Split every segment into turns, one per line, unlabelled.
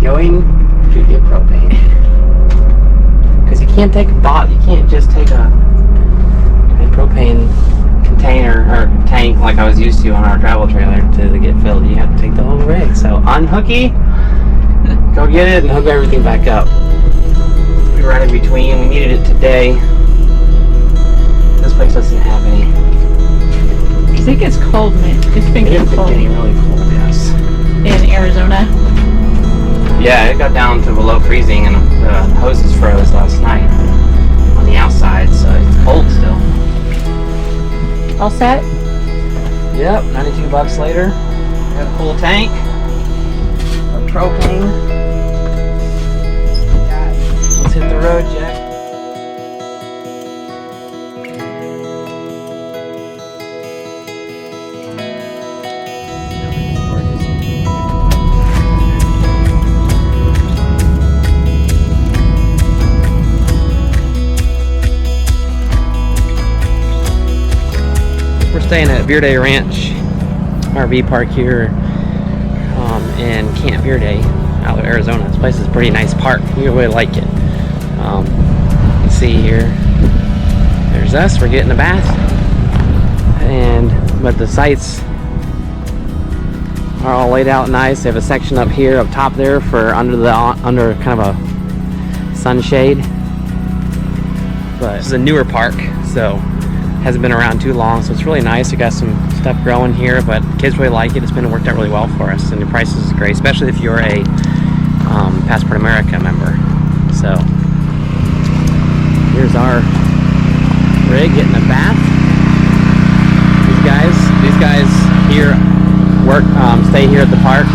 going to get propane. Because you can't take a bottle, you can't just take a propane container or tank like I was used to on our travel trailer to get filled. You have to take the whole rig. So unhooky, go get it and hook everything back up. We were right in between. We needed it today. This place doesn't have any.
Because it gets cold, man. It's been getting cold.
Getting really cold, yes.
In Arizona?
Yeah, it got down to below freezing and the hoses froze last night on the outside, so it's cold still.
All set?
Yep, $92 later. Got a full tank of propane. Let's hit the road, Jack. We're staying at Verde Ranch RV park here in Camp Verde out of Arizona. This place is a pretty nice park. We really like it. You can see here, there's us. We're getting a bath, but the sites are all laid out nice. They have a section up here, up top there, for under kind of a sunshade. But this is a newer park, so hasn't been around too long, so it's really nice. We got some stuff growing here, but kids really like it. It's been worked out really well for us, and the prices is great, especially if you're a Passport America member. So here's our rig getting a bath. These guys here work, stay here at the park.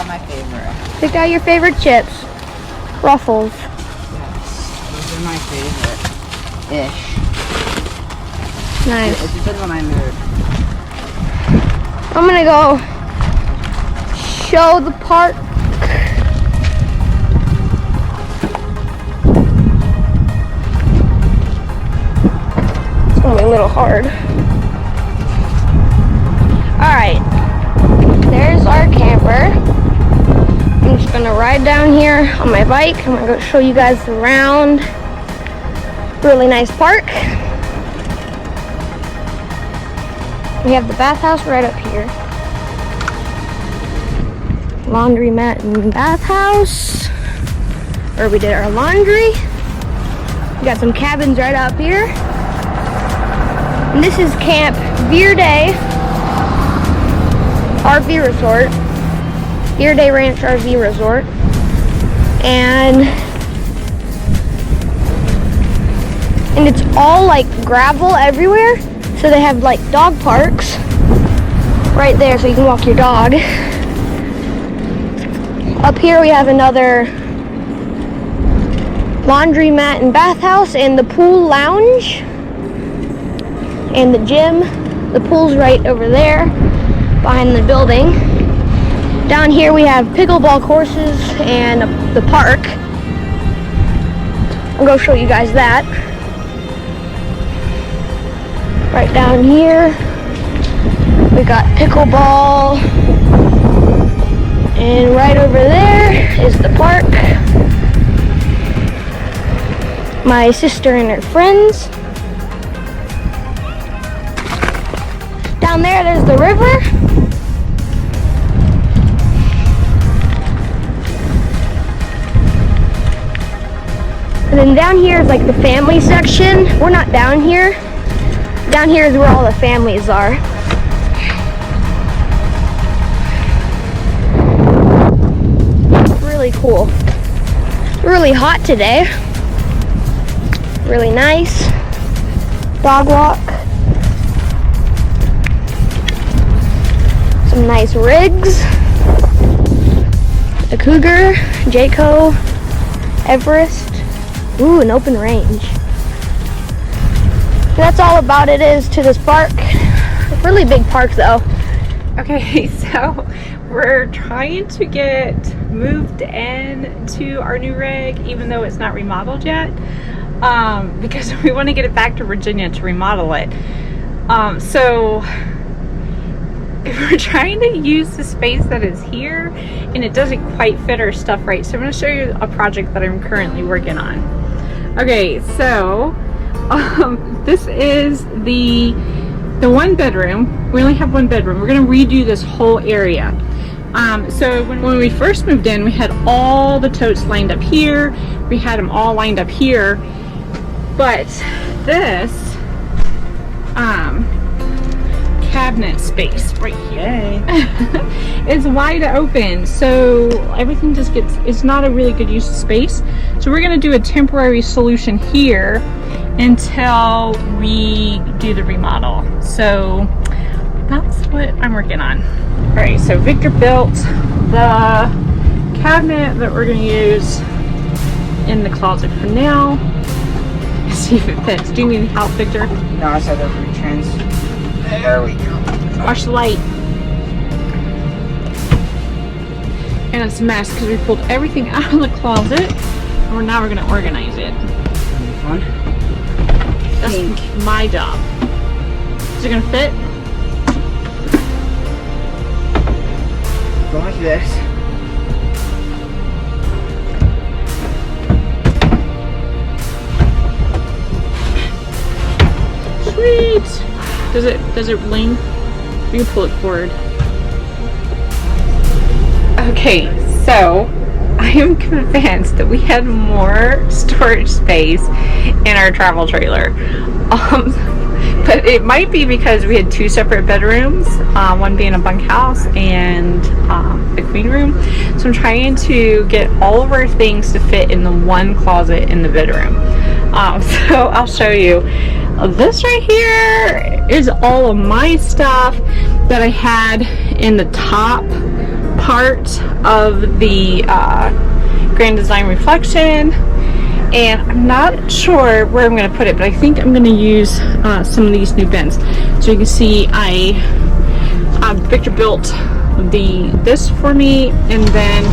So
pick out your favorite chips. Ruffles.
Yes, those are my favorite-ish.
Nice.
It depends on my mood.
I'm gonna go show the park. It's gonna be a little hard. Alright. There's our camper. I'm just gonna ride down here on my bike. I'm gonna go show you guys around. Really nice park. We have the bathhouse right up here. Laundromat and bathhouse, where we did our laundry. We got some cabins right up here. And this is Camp Verde RV Resort. Verde Ranch RV Resort. And it's all like gravel everywhere. So they have like dog parks right there so you can walk your dog. Up here we have another laundromat and bathhouse and the pool lounge and the gym. The pool's right over there behind the building. Down here we have pickleball courses and the park. I'll go show you guys that. Right down here, we got pickleball, and right over there is the park. My sister and her friends. Down there's the river. And then down here is like the family section. We're not down here. Down here is where all the families are. Really cool. Really hot today. Really nice. Dog walk. Some nice rigs. A Cougar, Jayco, Everest. Ooh, an open range. That's all about it is to this park. A really big park though.
Okay, so we're trying to get moved in to our new rig, even though it's not remodeled yet, because we want to get it back to Virginia to remodel it. So we're trying to use the space that is here, and it doesn't quite fit our stuff right. So I'm going to show you a project that I'm currently working on. Okay, so this is the one bedroom. We only have one bedroom. We're going to redo this whole area. So when we first moved in, we had all the totes lined up here. We had them all lined up here. But this cabinet space right here is wide open, so everything just gets, it's not a really good use of space. So we're going to do a temporary solution here until we do the remodel. So that's what I'm working on. All right, so Victor built the cabinet that we're going to use in the closet for now. Let's see if it fits. Do you need help, Victor?
No, I said those returns. There we go.
Watch the light. And it's a mess because we pulled everything out of the closet, and now we're going to organize it.
Fun.
That's my job. Is it going to fit?
Go like this.
Sweet. Does it lean? You can pull it forward. Okay, so I am convinced that we had more storage space in our travel trailer. But it might be because we had two separate bedrooms, one being a bunkhouse and the queen room. So I'm trying to get all of our things to fit in the one closet in the bedroom. So I'll show you. This right here is all of my stuff that I had in the top part of the Grand Design Reflection, and I'm not sure where I'm going to put it, but I think I'm going to use some of these new bins. So you can see Victor built this for me, and then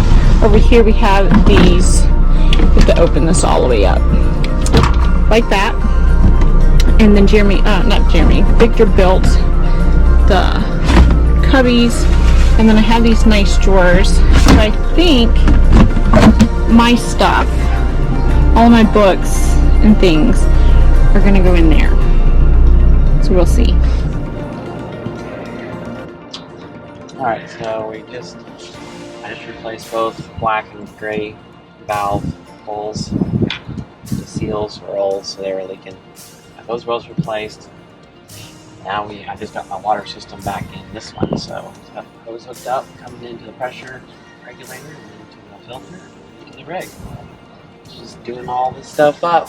over here we have these. You have to open this all the way up like that. And then Victor built the cubbies, and then I have these nice drawers. So I think my stuff, all my books and things, are gonna go in there. So we'll see.
Alright, so I just replaced both black and gray valve holes. The seals were old, so they were leaking. Those both replaced. Now I just got my water system back in this one, so it's got the hose hooked up, coming into the pressure regulator, and into the filter, into the rig. Just doing all this stuff up.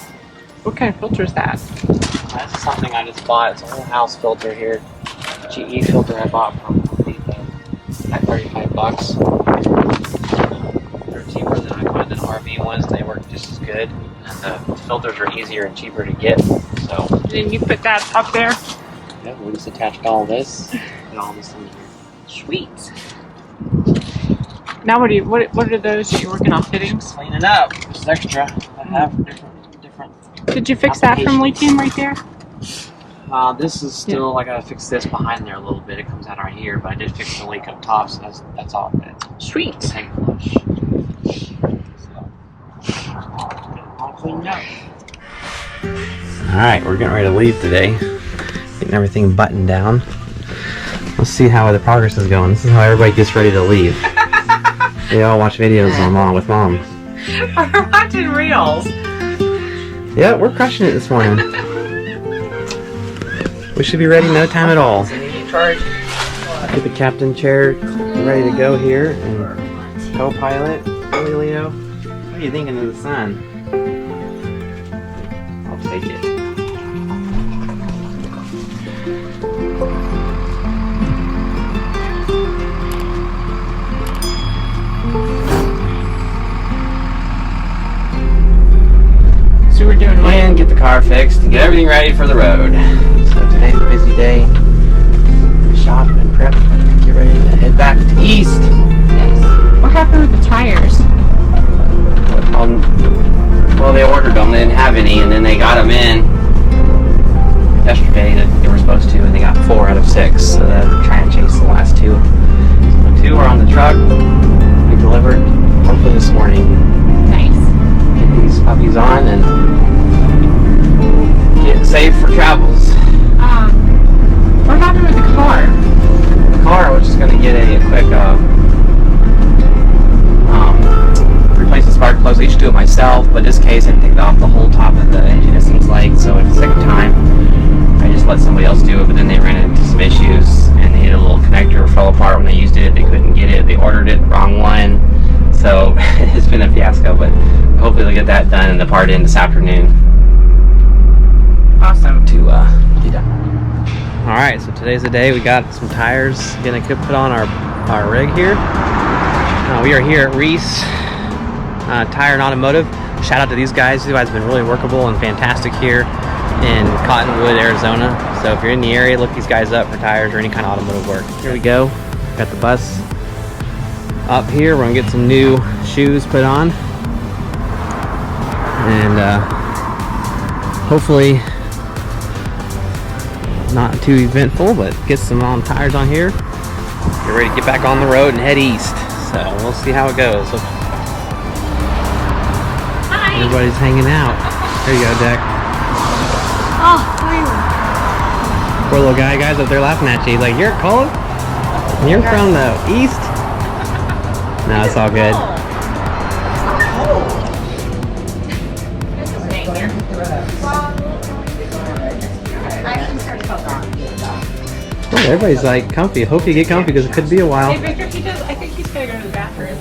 What kind of filter is that?
This is something I just bought. It's a whole house filter here. GE filter I bought from Home Depot at $35. They're cheaper than I find the RV ones. They work just as good, and the filters are easier and cheaper to get. So
Then you put that up there.
yeah, we just attached all this and all this in here.
Sweet. Now what are those that you're working on, fittings?
Cleaning up. This is extra. I have different.
Did you fix that from lithium right there?
This is still, I gotta fix this behind there a little bit. It comes out right here, but I did fix the leak up top, so that's all good.
Sweet.
Tank flush. So, all cleaned up. Alright, we're getting ready to leave today. Getting everything buttoned down. Let's see how the progress is going. This is how everybody gets ready to leave. They all watch videos with mom.
We're watching reels.
Yeah, we're crushing it this morning. We should be ready in no time at all. Get the captain chair ready to go here. And co-pilot, Billy Leo. What are you thinking of the sun? I'll take it.
So we're doing what?
And get the car fixed and get everything ready for the road. So today's a busy day. Shop and prep. Get ready 6, so they're trying to chase the last 2. So 2 are on the truck. We delivered hopefully this morning.
Nice.
Get these puppies on and get saved for travels.
What happened with the car?
The car, I was just going to get a quick replace the spark plugs. I used to do it myself, but this case I take off the whole top of the engine, it seems like, so at the second time I just let somebody else do it, but then they ran into some issues and they needed a little connector, fell apart when they used it, they couldn't get it, they ordered it, wrong one, so it's been a fiasco, but hopefully they'll get that done and the part in this afternoon.
Awesome.
To be done. Alright, so today's the day. We got some tires gonna get put on our rig here. We are here at Reese Tire and Automotive. Shout out to these guys. These guys have been really workable and fantastic here in Cottonwood, Arizona. So if you're in the area, look these guys up for tires or any kind of automotive work. Here we go. Got the bus up here. We're gonna get some new shoes put on. And hopefully not too eventful, but get some tires on here. Get ready to get back on the road and head east. So we'll see how it goes.
Hi.
Everybody's hanging out. There you go, Deck.
Oh, finally.
Poor little guy's up there laughing at you. He's like, "You're cold? You're from the east?" No, it's all good. Oh, everybody's like comfy. Hope you get comfy because it could be a while.
Hey, Victor, I think he's gonna go to the bathroom.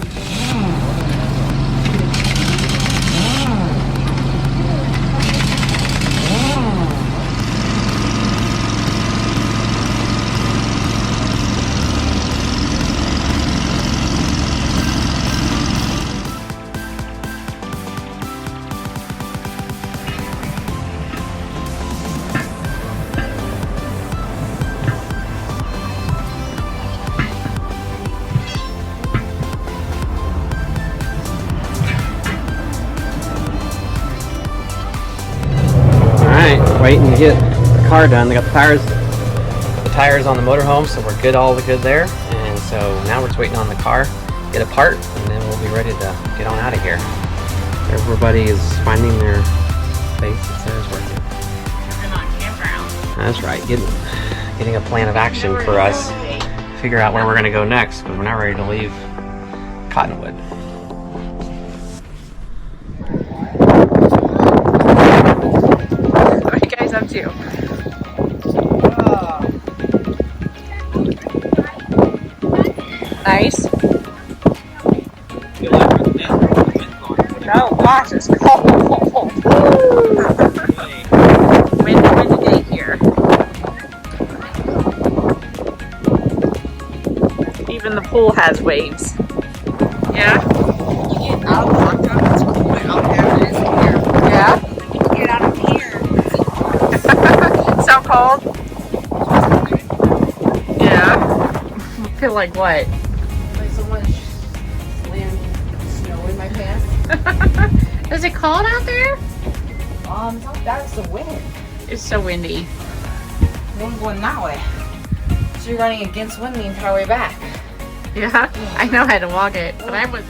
Waiting to get the car done. They got the tires on the motorhome, so we're good, all the good there. And so now we're just waiting on the car, get a part, and then we'll be ready to get on out of here. Everybody is finding their space. It says working.
I'm on campground.
That's right. Getting a plan of action for us. Figure out where we're gonna go next, because we're not ready to leave Cottonwood.
Up to. Nice. Oh gosh, it's cold. Windy day here. Even the pool has waves. Yeah?
You get out of the hot tub, it's cold out there, it is here.
Yeah?
Get out of here.
So cold? Yeah. Feel like what?
Like so much snow in my pants.
Is it cold out there?
It's not that, it's the wind.
It's so windy.
Wind going that way. So you're running against wind the entire way back.
Yeah, I know how to walk it, but I was.